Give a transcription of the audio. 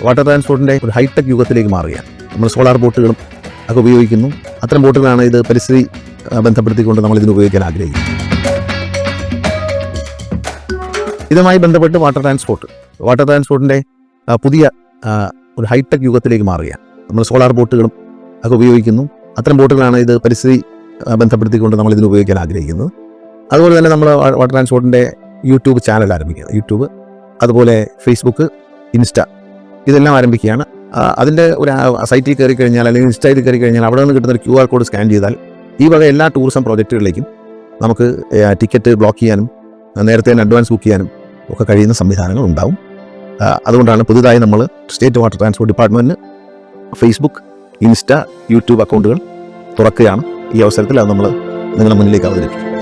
Water ട്രാൻസ്പോർട്ടിൻ്റെ ഒരു hi tech യുഗത്തിലേക്ക് മാറുകയാണ്. നമ്മൾ സോളാർ ബോട്ടുകളും ഒക്കെ ഉപയോഗിക്കുന്നു. അത്തരം ബോട്ടുകളാണ് ഇത് പരിസ്ഥിതി ബന്ധപ്പെടുത്തിക്കൊണ്ട് നമ്മൾ ഇതിന് ഉപയോഗിക്കാൻ ആഗ്രഹിക്കുന്നത്. ഇതുമായി ബന്ധപ്പെട്ട് വാട്ടർ ട്രാൻസ്പോർട്ടിൻ്റെ പുതിയ ഒരു ഹൈടെക് യുഗത്തിലേക്ക് മാറുകയാണ്. നമ്മൾ സോളാർ ബോട്ടുകളും ഒക്കെ ഉപയോഗിക്കുന്നു. അത്തരം ബോട്ടുകളാണ് ഇത് പരിസ്ഥിതി ബന്ധപ്പെടുത്തിക്കൊണ്ട് നമ്മൾ ഇതിന് ഉപയോഗിക്കാൻ ആഗ്രഹിക്കുന്നത്. അതുപോലെ തന്നെ നമ്മൾ വാട്ടർ ട്രാൻസ്പോർട്ടിൻ്റെ യൂട്യൂബ് ചാനൽ ആരംഭിക്കുക. യൂട്യൂബ്, അതുപോലെ ഫേസ്ബുക്ക്, ഇൻസ്റ്റ ഇതെല്ലാം ആരംഭിക്കുകയാണ്. അതിൻ്റെ ഒരു സൈറ്റിൽ കയറി കഴിഞ്ഞാൽ അല്ലെങ്കിൽ ഇൻസ്റ്റയിൽ കയറി കഴിഞ്ഞാൽ അവിടെ നിന്ന് കിട്ടുന്ന ഒരു QR കോഡ് സ്കാൻ ചെയ്താൽ ഈ വക എല്ലാ ടൂറിസം പ്രോജക്റ്റുകളിലേക്കും നമുക്ക് ടിക്കറ്റ് ബ്ലോക്ക് ചെയ്യാനും നേരത്തെ തന്നെ അഡ്വാൻസ് ബുക്ക് ചെയ്യാനും ഒക്കെ കഴിയുന്ന സംവിധാനങ്ങൾ ഉണ്ടാവും. അതുകൊണ്ടാണ് പുതുതായി നമ്മൾ സ്റ്റേറ്റ് വാട്ടർ ട്രാൻസ്പോർട്ട് ഡിപ്പാർട്ട്മെൻറ്റിന് ഫേസ്ബുക്ക്, ഇൻസ്റ്റ, യൂട്യൂബ് അക്കൗണ്ടുകൾ തുറക്കുകയാണ്. ഈ അവസരത്തിൽ അത് നമ്മൾ നിങ്ങളുടെ മുന്നിലേക്ക് അവതരിപ്പിക്കും.